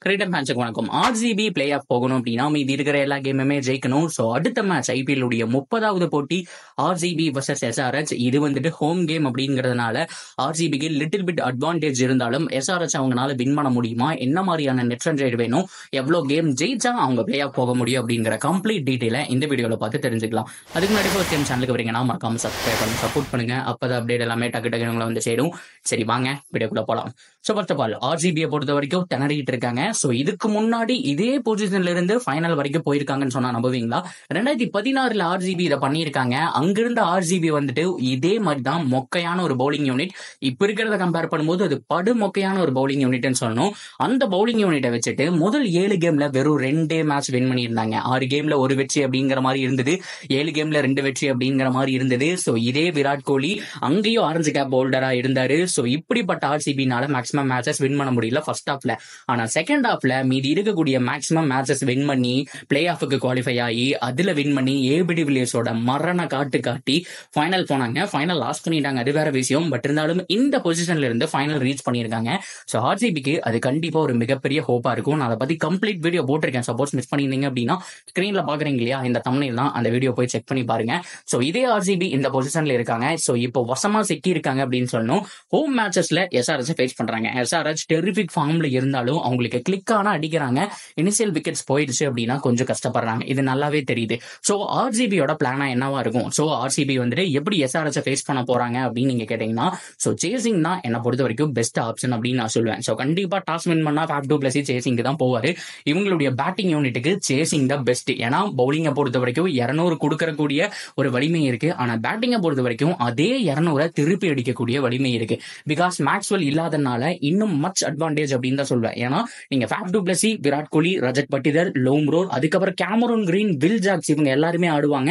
Cricket மேட்சுக்கு வணக்கம். RCB play off போகணும் அப்படின்னா மீதி இருக்கிற எல்லா கேமுமே ஜெயிக்கணும். ஸோ அடுத்த மேட்ச் ஐபிஎல் உடைய 30வது போட்டி ஆர்சிபி வர்சஸ் எஸ்ஆர்எச். இது வந்துட்டு ஹோம் கேம் அப்படிங்கிறதுனால ஆர்சிபிக்கு லிட்டில் பிட் அட்வான்டேஜ் இருந்தாலும் எஸ்ஆர்எச் அவங்களால வின் பண்ண முடியுமா, என்ன மாதிரியான நெட் ரன் ரேட் வேணும், எவ்வளோ கேம் ஜெயிச்சா அவங்க பிளே ஆஃப் போக முடியும் அப்படிங்கிற கம்ப்ளீட் டீட்டெயிலை இந்த வீடியோவில் பார்த்து தெரிஞ்சுக்கலாம். அதுக்கு முன்னாடி ஃபர்ஸ்ட் டைம் சேனலுக்கு வரீங்கன்னா மறக்காம சப்ஸ்கிரைப் பண்ணி சப்போர்ட் பண்ணுங்க. அப்போ அப்டேட் எல்லாமே டக்கு டக்கு உங்களை வந்து சேரும். சரி வாங்க வீடியோக்குள்ள போகலாம். ஸோ ஃபர்ஸ்ட் ஆஃப் ஆல் ஆர்சிபியை பொறுத்த வரைக்கும் திணறிட்டு இருக்காங்க. ஸோ இதுக்கு முன்னாடி இதே பொசிஷன்ல இருந்து ஃபைனல் வரைக்கும் போயிருக்காங்கன்னு சொன்னா நம்புவீங்களா? 2016 ஆர்சிபி இதை பண்ணியிருக்காங்க. அங்கிருந்த ஆர்சிபி வந்துட்டு இதே மாதிரி தான் மொக்கையான ஒரு பவுலிங் யூனிட். இப்ப இருக்கிறத கம்பேர் பண்ணும்போது அது படு மொக்கையான ஒரு பவுலிங் யூனிட்னு சொல்லணும். அந்த பவுலிங் யூனிட்டை வச்சுட்டு முதல் 7 கேம்ல வெறும் 2 மேட்ச் வின் பண்ணியிருந்தாங்க. 6 கேம்ல 1 வெற்றி அப்படிங்கிற மாதிரி இருந்தது, 7 கேம்ல 2 வெற்றி அப்படிங்கிற மாதிரி இருந்தது. ஸோ இதே விராட் கோலி அங்கேயும் ஆரஞ்சு கேப் ஹோல்டரா இருந்தாரு. ஸோ இப்படிப்பட்ட ஆர்சிபினால மேக்ஸிமம் மேட்சஸ் வின் பண்ண முடியல ஃபர்ஸ்ட் ஹாஃப்ல. ஆனா செகண்ட் ஹாஃப்ல மீதி இருக்கக்கூடிய மேக்ஸிமம் மேட்சஸ் வின் பண்ணி பிளே ஆஃபுக்கு குவாலிஃபை ஆகி அதுல வின் பண்ணி ஏபி டிவிலியர்ஸோட மரண காட்டி ஃபைனல் போனாங்க. ஃபைனல் லாஸ் பண்ணிட்டாங்க, அது வேற விஷயம். பட் இருந்தாலும் இந்த பொசிஷன்ல இருந்து ஃபைனல் ரீச் பண்ணியிருக்காங்க. ஸோ ஆர்சிபிக்கு அது கண்டிப்பா ஒரு மிகப்பெரிய ஹோப்பா இருக்கும். நான் அதை பத்தி கம்ப்ளீட் வீடியோ போட்டிருக்கேன். சப்போஸ் மிஸ் பண்ணியிருந்தீங்க அப்படின்னா ஸ்கிரீன்ல பாக்குறீங்க இல்லையா, இந்த தம்ப்நெயில் தான், அந்த வீடியோ போய் செக் பண்ணி பாருங்க. ஸோ இதே ஆர்சிபி இந்த பொசிஷன்ல இருக்காங்க. ஸோ இப்போ வசமா சிக்கி இருக்காங்க அப்படின்னு சொல்லணும். ஹோம் மேட்சஸ்ல எஸ்ஆர்எச் ஃபேஸ் பண்றாங்க. எஸ்ஆர்எச் டெரிபிக் ஃபார்ம்ல இருந்தாலும் அவங்களுக்கு கிளிக் ஆனா அடிக்கிறாங்க. இனிஷியல் விக்கெட்ஸ் போயிடுச்சு அப்படின்னா கொஞ்சம் கஷ்டப்படுறாங்க. இது நல்லாவே தெரியுது. ஸோ ஆர்சிபியோட பிளானா என்னவா இருக்கும்? ஸோ ஆர்சிபி வந்துட்டு எப்படி எஸ்ஆர்எச் ஃபேஸ் பண்ண போறாங்க அப்படின்னு நீங்க கேட்டீங்கன்னா, ஸோ சேசிங் தான் என்னை பொறுத்த வரைக்கும் பெஸ்ட் ஆப்ஷன் அப்படின்னு நான் சொல்லுவேன். ஸோ கண்டிப்பா டாஸ் வின் பண்ணா ஃபேப் டூ பிளஸ் சேசிங் தான் போவாரு. இவங்களுடைய பேட்டிங் யூனிட்டுக்கு சேசிங் தான் பெஸ்ட். ஏன்னா பவுலிங்கை பொறுத்த வரைக்கும் 200 கொடுக்கக்கூடிய ஒரு வலிமை இருக்கு. ஆனா பேட்டிங்கை பொறுத்த வரைக்கும் அதே 200 திருப்பி அடிக்கக்கூடிய வலிமை இருக்கு. பிகாஸ் மேக்ஸ்வெல் இல்லாதனால இன்னும் மச் அட்வான்டேஜ் அப்படின்னு தான் சொல்வேன். ஏன்னா நீங்க ஃபேப் டூ பிளஸ், விராட் கோலி, ரஜத் பட்டிதர், லோம்ரோர், அதுக்கப்புறம் கேமரூன் கிரீன், வில் ஜாக்ஸ் இவங்க எல்லாருமே ஆடுவாங்க.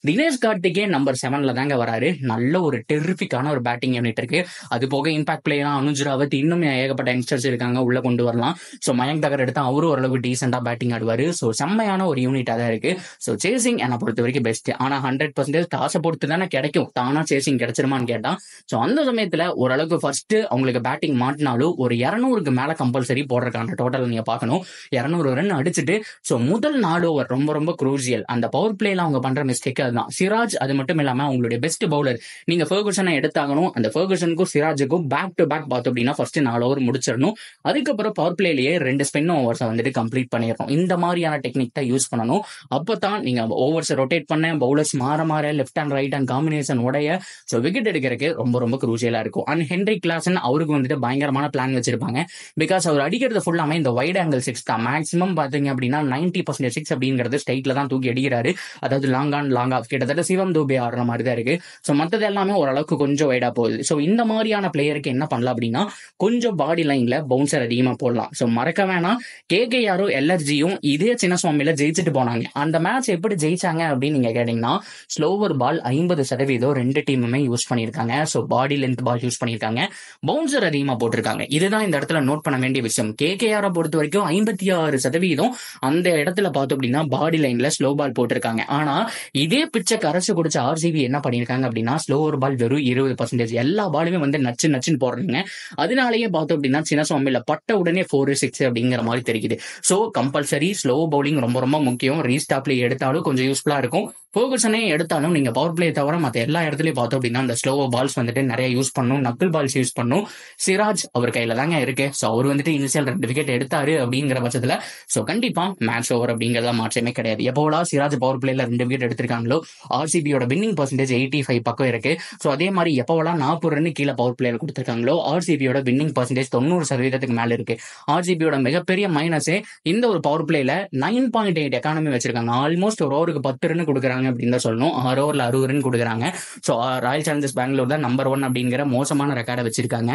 தினேஷ் கார்த்திகே நம்பர் 7ல தாங்க வராரு. நல்ல ஒரு டெரிஃபிக்கான ஒரு பேட்டிங் யூனிட் இருக்கு. அது போக இம்பாக்ட் பிளேயரா அனுஜ் ராவத், இன்னும் ஏகப்பட்ட யங்ஸ்டர்ஸ் இருக்காங்க, உள்ள கொண்டு வரலாம். ஸோ மயங்க் தகர் எடுத்தா அவரும் ஓரளவுக்கு டீசெண்டா பேட்டிங் ஆடுவாரு. ஸோ செம்மையான ஒரு யூனிட்டா தான் இருக்கு. ஸோ சேசிங் என்னை பொறுத்த வரைக்கும் பெஸ்ட். ஆனா 100% டாஸை பொறுத்து தானே கிடைக்கும், தானா சேசிங் கிடைச்சிருமான்னு கேட்டா ஸோ அந்த சமயத்துல ஓரளவுக்கு ஃபர்ஸ்ட் அவங்களுக்கு பேட்டிங் மாட்டினாலும் ஒரு 200க்கு மேல கம்பல்சரி போடுறதுக்கான டோட்டல் நீங்க பார்க்கணும். 200 ரன் அடிச்சுட்டு ஸோ முதல் 4 ஓவர் ரொம்ப ரொம்ப குரூசியல். அந்த பவர் பிளேல அவங்க பண்ற மிஸ்டேக் அதுதான். சிராஜ் அது மட்டும் இல்லாம அவங்களுடைய பெஸ்ட் பவுலர் நீங்க ஃபெர்குசனை எடுத்தாகணும். அந்த ஃபெர்குசனுக்கும் சிராஜுக்கும் பேக் டு பேக் பார்த்தோம் அப்படின்னா ஃபர்ஸ்ட் 4 ஓவர் முடிச்சிடணும். அதுக்கப்புறம் பவர் பிளேலேயே 2 ஸ்பின் ஓவர்ஸை வந்துட்டு கம்ப்ளீட் பண்ணிடணும். இந்த மாதிரியான டெக்னிக் தான் யூஸ் பண்ணணும். அப்பதான் நீங்க ஓவர்ஸ் ரொட்டேட் பண்ண, பவுலர்ஸ் மாற left and right and combination உடைய ஸோ விக்கெட் எடுக்கிறதுக்கு ரொம்ப ரொம்ப குரூசியலா இருக்கும். அண்ட் ஹென்ரி கிளாசன் அவருக்கு வந்துட்டு பயங்கரமான பிளான் வச்சிருப்பாங்க. பிகாஸ் அவர் அடிக்கிறது ஃபுல்லாமே இந்த வைட் ஆங்கிள் 6 தான். மேக்ஸிமம் பாத்தீங்க அப்படின்னா 90% 6 அப்படிங்கிறது ஸ்ட்ரைட்ல தான் தூக்கி அடிக்கிறாரு. அதாவது லாங் ஆன் லாங் ஆஃப், கிட்டத்தட்ட சிவம் தூபே ஆடுற மாதிரி தான் இருக்கு. ஸோ மற்றது எல்லாமே ஓரளவுக்கு கொஞ்சம் வைடா போகுது. ஸோ இந்த மாதிரியான பிளேயருக்கு என்ன பண்ணலாம் அப்படின்னா கொஞ்சம் பாடி லைன்ல பவுன்சர் அதிகமா போடலாம். ஸோ மறக்க வேணாம், கேகேஆரும் எல்எஸ்ஜியும் இதே சின்னசுவாமியில ஜெயிச்சுட்டு போனாங்க. அந்த மேட்ச் எப்படி ஜெயிச்சாங்க அப்படின்னு நீங்க கேட்டீங்கன்னா ஸ்லோவர் பால் 50% 2 டீமுமே யூஸ் பண்ணியிருக்காங்க. So body length ball use பண்ணியிருக்காங்க, பவுன்சர் அதிகமா போட்டிருக்காங்க. இதுதான் இந்த இடத்துல நோட் பண்ண வேண்டிய விஷயம். கேகேஆரை பொறுத்த வரைக்கும் 56% அந்த இடத்துல பார்த்தோம் அப்படின்னா பாடி லைன்ல ஸ்லோ பால் போட்டிருக்காங்க. ஆனா இதே பிச்சை கரைச்சு குடிச்ச ஆர்சிபி என்ன பண்ணிருக்காங்க அப்படின்னா ஸ்லோவர் பால் வெறும் 20%. எல்லா பாலுமே வந்து நச்சுன்னு போடுறாங்க. அதனாலேயே பார்த்தோம் அப்படின்னா சின்னசுவாமியில பட்ட உடனே 4-6 அப்படிங்கிற மாதிரி தெரியுது. ஸோ கம்பல்சரி ஸ்லோ பவுலிங் ரொம்ப ரொம்ப முக்கியம். ரீஸ்டாப்ல எடுத்தாலும் கொஞ்சம் யூஸ்ஃபுல்லா இருக்கும். ஃபெர்குசனே எடுத்தாலும் நீங்க பவர் பிளே தவிர மற்ற எல்லா இடத்துலயும் பார்த்தோம் அப்படின்னா அந்த ஸ்லோ பால்ஸ் வந்துட்டு நிறைய யூஸ் பண்ணும், நக்கிள் பால்ஸ் யூஸ் பண்ணும். சிராஜ் அவர் கையில தாங்க இருக்கு. ஸோ அவர் வந்துட்டு இனிஷியல் 2 விக்கெட் எடுத்தாரு அப்படிங்கிற பட்சத்துல ஸோ கண்டிப்பா மேட்ச் ஓவர் அப்படிங்கிறத மாற்றமே கிடையாது. எப்போவா சிராஜ் பவர் பிளேல 2 விக்கெட் எடுத்திருக்காங்களோ ஆர்சிபியோட வின்னிங் பர்சன்டேஜ் 85 பக்கம் இருக்கு. ஸோ அதே மாதிரி எப்போவெல்லாம் 40 ரன் கீழே பவர் பிளேல கொடுத்திருக்காங்களோ ஆர்சிபியோட வின்னிங் பர்சன்டேஜ் 90% மேல இருக்கு. ஆர்சிபியோட மிகப்பெரிய மைனஸே இந்த ஒரு பவர் பிளேல 9.8 எக்கானமி வச்சிருக்காங்க. ஆல்மோஸ்ட் ஒரு ஓவருக்கு 10 ரன் கொடுக்குறாங்க அப்படின்னு தான் சொல்லணும். 6 ஓவர்ல 60 ரன் கொடுக்குறாங்க. ஸோ ராயல் சேலஞ்சர்ஸ் பெங்களூர் தான் நம்பர் 1 அப்படிங்கிற மோசமான ரெக்கார்டை வச்சிருக்காங்க.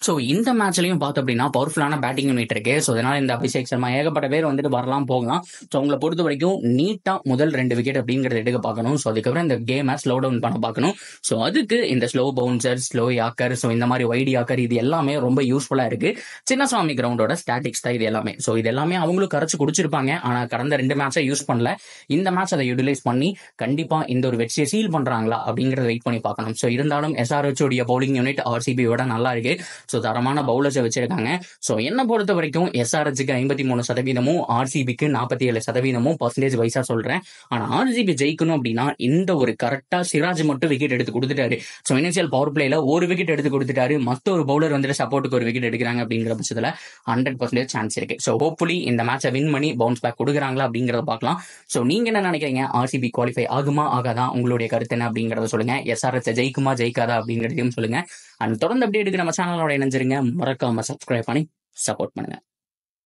ஸோ இந்த மேட்ச்லையும் பார்த்தோம் அப்படின்னா பவர்ஃபுல்லான பேட்டிங் யூனிட் இருக்கு. ஸோ அதனால இந்த அபிஷேக் சர்மா ஏகப்பட்ட பேர் வந்துட்டு வரலாம் போகலாம். ஸோ உங்களை பொறுத்த வரைக்கும் நீட்டா முதல் 2 விக்கெட் அப்படிங்கிறத எடுக்க பார்க்கணும். ஸோ அதுக்கப்புறம் இந்த கேமை ஸ்லோ டவுன் பண்ண பார்க்கணும். ஸோ அதுக்கு இந்த slow bouncer, slow yorker, so இந்த மாதிரி வைட் யாக்கர் இது எல்லாமே ரொம்ப யூஸ்ஃபுல்லா இருக்கு. சின்னசுவாமி கிரவுண்டோட ஸ்டாட்டிக்ஸ் தான் இது எல்லாமே. ஸோ இது எல்லாமே அவங்களும் கரைச்சு குடிச்சிருப்பாங்க. ஆனா கடந்த 2 மேட்சை யூஸ் பண்ணல. இந்த மேட்ச் அதை யூட்டிலைஸ் பண்ணி கண்டிப்பா இந்த ஒரு வெற்றியை சீல் பண்றாங்களா அப்படிங்கறத வெயிட் பண்ணி பார்க்கணும். ஸோ இருந்தாலும் எஸ்ஆர்எச் உடைய பவுலிங் யூனிட் ஆர்சிபியோட நல்லா இருக்கு. ஸோ தரமான பவுலர்ஸை வச்சிருக்காங்க. ஸோ என்ன பொறுத்த வரைக்கும் எஸ்ஆர்ஹெச்சுக்கு 53% ஆர்சிபிக்கு 47% பர்சன்டேஜ் வைஸா சொல்றேன். ஆனா ஆர்சிபி ஜெயிக்கணும் அப்படின்னா இந்த ஒரு கரெக்டா சிராஜ் மட்டும் விக்கெட் எடுத்து கொடுத்துட்டாரு. ஸோ இனிஷியல் பவர் பிளேல ஒரு விக்கெட் எடுத்து கொடுத்துட்டாரு. மற்ற ஒரு பவுலர் வந்துட்டு சப்போர்ட்டுக்கு ஒரு விக்கெட் எடுக்கிறாங்க அப்படிங்கிற பட்சத்தில் 100% சான்ஸ் இருக்கு. ஸோ ஹோப்ஃபுல்லி இந்த மேட்சை வின் பண்ணி பவுன்ஸ் பேக் கொடுக்குறாங்களா அப்படிங்கறத பார்க்கலாம். ஸோ நீங்க என்ன நினைக்கிறீங்க? ஆர்சிபி குவாலிஃபை ஆகுமா ஆகாதா? உங்களுடைய கருத்து என்ன அப்படிங்கறத சொல்லுங்க. எஸ்ஆர்ஹெச் ஜெயிக்குமா ஜெயிக்காதா அப்படிங்கிறதையும் சொல்லுங்க. அண்ட் தொடர்ந்து அப்டேட்டுக்கு நம்ம சேனலோட இணைஞ்சிருங்க. மறக்காம சப்ஸ்கிரைப் பண்ணி சப்போர்ட் பண்ணுங்க.